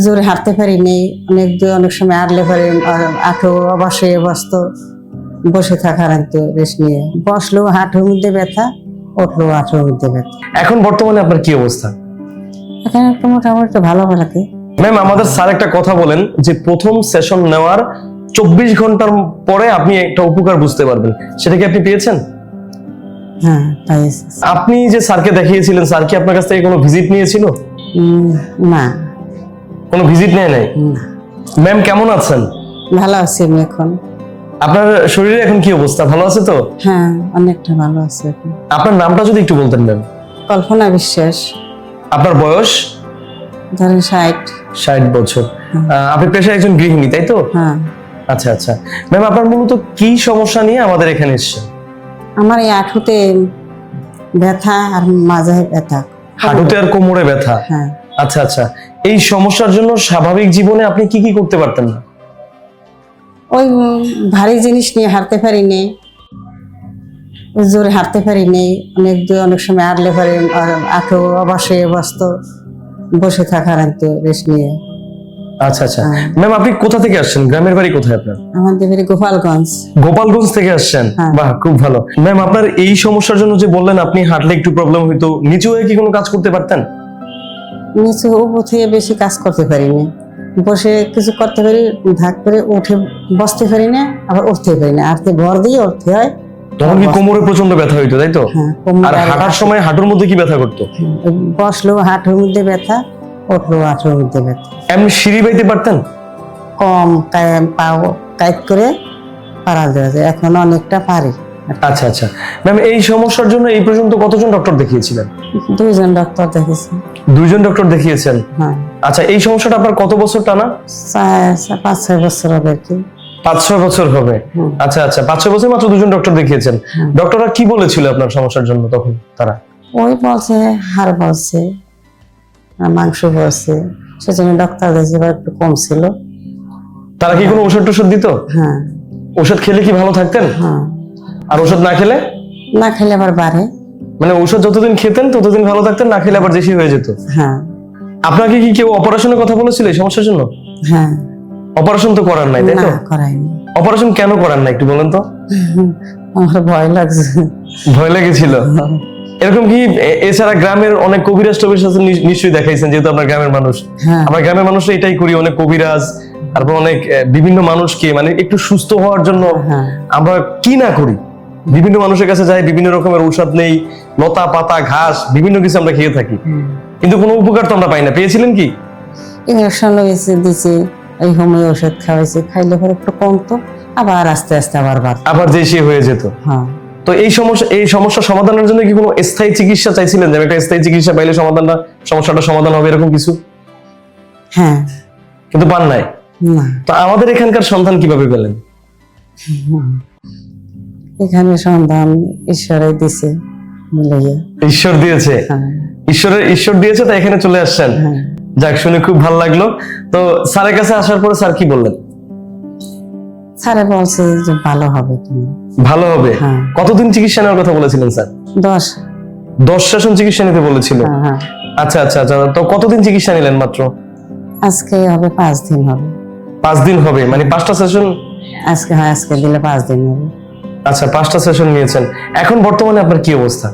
জোরে হাঁটতে পারিনি, অনেক সময় আড়লে পারি আঁঠু অবশ্যই বসতো, বসে থাকার একটু রেস্ট নিয়ে বসলেও হাঁটুর মধ্যে ব্যথা, উঠলেও হাঁটুর মধ্যে ব্যথা। এখন বর্তমানে আপনার কি অবস্থা? এখানে একটু মোটামুটি ভালো লাগে। ম্যাম, আমাদের স্যার একটা কথা বলেন যে প্রথম সেশন নেওয়ার 24 ঘন্টার পরে আপনি একটা উপকার বুঝতে পারবেন, সেটা কি আপনি পেয়েছেন? হ্যাঁ, পাইছি। আপনি যে স্যারকে দেখিয়েছিলেন, স্যার কি আপনার কাছ থেকে কোনো ভিজিট নিয়েছিল? না, কোনো ভিজিট নেয় নাই। না। ম্যাম, কেমন আছেন? ভালো আছি আমি এখন। আপনার শরীরে এখন কি অবস্থা? ভালো আছে তো? হ্যাঁ, অনেকটা ভালো আছে এখন। আপনার নামটা যদি একটু বলতেন ম্যাম। কল্পনা বিশ্বাস। আপনার বয়স? ধরেন 60। 60 বছর। আপনি পেশায় একজন গৃহিণী, তাই তো? হ্যাঁ। আচ্ছা আচ্ছা ম্যাম, আপনার মূলত কি সমস্যা নিয়ে আমাদের এখানে এসেছেন? আমার এই হাঁটুতে ব্যথা আর মাঝে ব্যথা। হাঁটুতে আর কোমরে ব্যথা? হ্যাঁ। আচ্ছা আচ্ছা, এই সমস্যার জন্য স্বাভাবিক জীবনে আপনি কি কি করতে পারতেন না? ওই ভারী জিনিস নিয়ে হাঁটতে পারিনি, জোরে হাঁটতে পারিনি, অনেক সময় আড়লে পারি আঁঠু অবশ্যই বসতো, বসে থাকার একটু রেস্ট নিয়ে। আচ্ছা আচ্ছা ম্যাম, আপনি কোথা থেকে আসছেন? গ্রামের বাড়ি কোথায় আপনার? আমাদের বাড়ি গোপালগঞ্জ। গোপালগঞ্জ থেকে আসছেন? হ্যাঁ। বাহ, খুব ভালো। ম্যাম, আপনার এই সমস্যার জন্য যে বললেন আপনি হাঁটলে একটু প্রবলেম হইতো, নিচু হয়ে কি কোনো কাজ করতে পারতেন? নিচে উপর থেকে বেশি কাজ করতে পারিনি, বসে কিছু করতে পারি, ধাক করে উঠে বসতে পারি না, আবার উঠতে পারি না, আরতে ভর দিয়ে উঠতে হয়। তখন কি কোমরে প্রচন্ড ব্যথা হইতো, তাই তো? হ্যাঁ, কোমরে আর হাঁটার সময় হাঁটুর মধ্যে কি ব্যথা করতো? বসলেও হাঁটুর মধ্যে ব্যথা, উঠলেও হাঁটুর মধ্যে ব্যথা। এমনি সিঁড়ি বাইতে পারতেন? কম পাও কাইট করে পারা যায়, এখন অনেকটা পারি। আচ্ছা আচ্ছা ম্যাম, এই সমস্যার জন্য এই পর্যন্ত কতজন ডক্টর দেখিয়েছিলেন? 2জন ডক্টর দেখেছি। 2জন ডক্টর দেখিয়েছেন? হ্যাঁ। আচ্ছা, এই সমস্যাটা আপনার কত বছর টানা? 5-6 বছর হবে আর কি। 5-6 বছর হবে। আচ্ছা আচ্ছা, 5-6 বছর মাত্র 2জন ডক্টর দেখিয়েছেন। ডক্টররা কি বলেছিল আপনার সমস্যার জন্য তখন তারা? ওই বলছে হাড় বলছে, মাংস বলছে, সেজন্য ডক্টর দেখে একটু কম ছিল। তারা কি কোনো ওষুধ টষুধ দিত? হ্যাঁ। ওষুধ খেলে কি ভালো থাকতেন? হ্যাঁ। আর ওষুধ না খেলে? না খেলে আবার বাড়ে। মানে ওষুধ যতদিন খেতেন ততদিন ভালো থাকতেন, না খেলে আবার বেশি হয়ে যেত? হ্যাঁ। আপনাকে কি কেউ অপারেশনের কথা বলেছিল এই সমস্যার জন্য? হ্যাঁ। অপারেশন তো করার নাই, তাই তো? না, করাইনি। অপারেশন কেন করার নাই একটু বলেন তো? আমার ভয় লাগছে। ভয় লেগেছিল? এরকম কি এছাড়া গ্রামের অনেক কবিরাজ টবিরাজ আছে নিশ্চয়ই দেখাইছেন, যেহেতু আপনার গ্রামের মানুষ। হ্যাঁ। আমরা গ্রামের মানুষরা এটাই করি, অনেক কবিরাজ, তারপর অনেক বিভিন্ন মানুষকে মানে একটু সুস্থ হওয়ার জন্য হ্যাঁ। আমরা কি না করি, বিভিন্ন মানুষের কাছে যাই, বিভিন্ন রকমের ঔষধ নেই, লতা পাতা ঘাস বিভিন্ন কিছু আমরা খেয়ে থাকি, কিন্তু কোনো উপকার তো আমরা পাই না। পেয়েছিলেন কি? ইঞ্জেকশন লইছে দিছে, এই হোমিও ওষুধ খাওয়াইছে, খাইলে পরে একটু কমতো, আবার আস্তে আস্তে আবার বাড়তো, আবার যে সে হয়ে যেত। হ্যাঁ। তো এই সমস্যা সমাধানের জন্য কি কোনো স্থায়ী চিকিৎসা চাইছিলেন, যে একটা স্থায়ী চিকিৎসা পাইলে সমস্যাটা সমাধান হবে, এরকম কিছু? হ্যাঁ। কিন্তু পান নাই। না। তো আমাদের এখানকার সন্ধান কিভাবে পেলেন? এখানে সন্ধান ঈশ্বরে দিছে, মিলাইয়া। ঈশ্বর দিয়েছে? হ্যাঁ। ঈশ্বর দিয়েছে, তাই এখানে চলে আসছেন। হ্যাঁ। যাক, শুনে খুব ভালো লাগলো। তো স্যারের কাছে আসার পরে স্যার কি বললেন? স্যারে বলছে যে ভালো হবে তুমি। ভালো হবে? হ্যাঁ। কতদিন চিকিৎসা নেওয়ার কথা বলেছিলেন স্যার? 10 সেশন চিকিৎসা নিতে বলেছিল? হ্যাঁ। আচ্ছা আচ্ছা আচ্ছা, তো কতদিন চিকিৎসা নিলেন মাত্র? আজকে হবে 5 দিন হবে। 5 দিন হবে, মানে 5টা সেশন? আজকে, হ্যাঁ, আজকে দিলে 5 দিন হবে। আচ্ছা, 5টা সেশন নিয়েছেন। এখন বর্তমানে আপনার কি অবস্থা?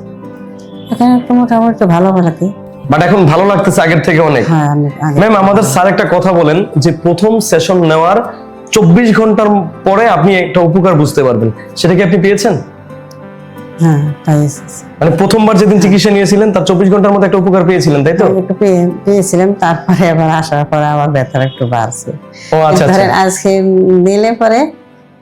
এখানে একটু মোটামুটি ভালো লাগে। বাট এখন ভালো লাগতেছে আগের থেকে অনেক? হ্যাঁ, অনেক আগে। ম্যাম, আমাদের স্যার একটা কথা বলেন যে প্রথম সেশন নেওয়ার 24 ঘন্টার পরে আপনি একটা উপকার বুঝতে পারবেন, সেটা কি আপনি পেয়েছেন? হ্যাঁ, পাইছি। মানে প্রথমবার যেদিন চিকিৎসা নিয়েছিলেন তার 24 ঘন্টার মধ্যে একটা উপকার পেয়েছিলেন, তাই তো? একটু পেয়েছিলাম, তারপরে আবার আসার পরে আবার ব্যথাটা একটু বাড়ছে। ও আচ্ছা আচ্ছা, ধরেন আজকে নিলে পরে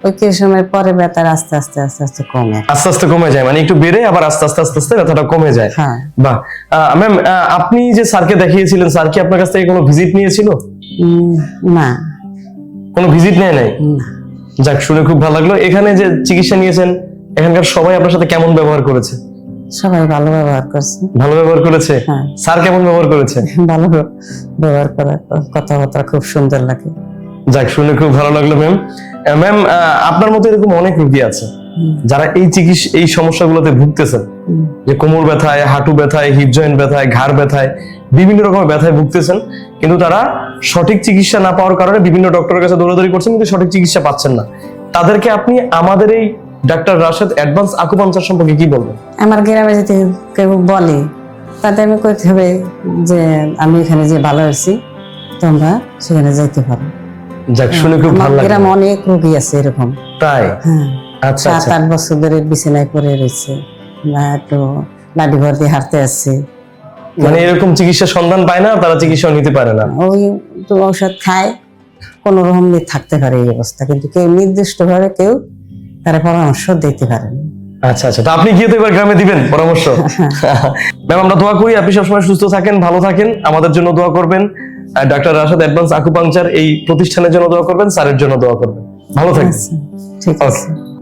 ওই কিছু সময় পরে ব্যথা আস্তে আস্তে আস্তে আস্তে কমে, আস্তে আস্তে কমে যায়, মানে একটু বেড়ে আবার আস্তে আস্তে আস্তে আস্তে ব্যথাটা কমে যায়। হ্যাঁ। বাহ। ম্যাম, আপনি যে স্যারকে দেখিয়েছিলেন, স্যার কি আপনার কাছ থেকে কোনো ভিজিট নিয়েছিল? না। কোনো ভিজিট নেয় নাই? না। যাক, শুনে খুব ভালো লাগলো। এখানে যে চিকিৎসা নিয়েছেন, এখানকার সবাই আপনার সাথে কেমন ব্যবহার করেছে? সবাই ভালো ব্যবহার করছে। ভালো ব্যবহার করেছে? হ্যাঁ। স্যার কেমন ব্যবহার করেছে? ভালো ব্যবহার করার কথাবার্তা খুব সুন্দর লাগে। যাক, শুনে খুব ভালো লাগলো ম্যাম। ম্যাম, আপনার মতো এরকম অনেক রোগী আছে যারা এই সমস্যাগুলোতে ভুগতেছেন, যে কোমর ব্যথায়, হাঁটু ব্যথায়, হিপ জয়েন্ট ব্যথায়, ঘাড় ব্যথায়, বিভিন্ন রকমের ব্যথায় ভুগতেছেন, কিন্তু তারা সঠিক চিকিৎসা না পাওয়ার কারণে বিভিন্ন ডক্টরের কাছে দৌড়াদৌড়ি করছেন কিন্তু সঠিক চিকিৎসা পাচ্ছেন না, তাদেরকে আপনি আমাদের এই ডাক্তার রাশেদ অ্যাডভান্স আকুপাঞ্চার সম্পর্কে কি বলবেন? আমার গ্রামে যদি কেউ বলে তাতে আমি কইতে হবে যে আমি এখানে যে ভালো আছি, তোমরা সেখানে যাইতে পারো। যাক, শুনে খুব আমার ভালো লাগলো। গ্রামে অনেক রোগী আছে এরকম, তাই? হ্যাঁ, আচ্ছা আচ্ছা। 7-8 বছর ধরে বিছানায় পড়ে রয়েছে, বা একটু লাঠি ভর দিয়ে হাঁটতে আসছে, মানে এরকম চিকিৎসা সন্ধান পায় না, তারা চিকিৎসা নিতে পারে না। ওই তো ঔষধ খায়, কোন রকম থাকতে পারে এই অবস্থা, কিন্তু কেউ নির্দিষ্ট ভাবে কেউ তারা পরামর্শ দিতে পারে না। আচ্ছা আচ্ছা, তো আপনি গিয়ে তো এবার গ্রামে দিবেন পরামর্শ। ম্যাম, আমরা দোয়া করি আপনি সবসময় সুস্থ থাকেন, ভালো থাকেন, আমাদের জন্য দোয়া করবেন, ডাক্তার রাশেদ অ্যাডভান্স আকুপাংচার এই প্রতিষ্ঠানের জন্য দোয়া করবেন, স্যারের জন্য দোয়া করবেন। ভালো থাকবেন। আচ্ছা, ঠিক আছে। Okay.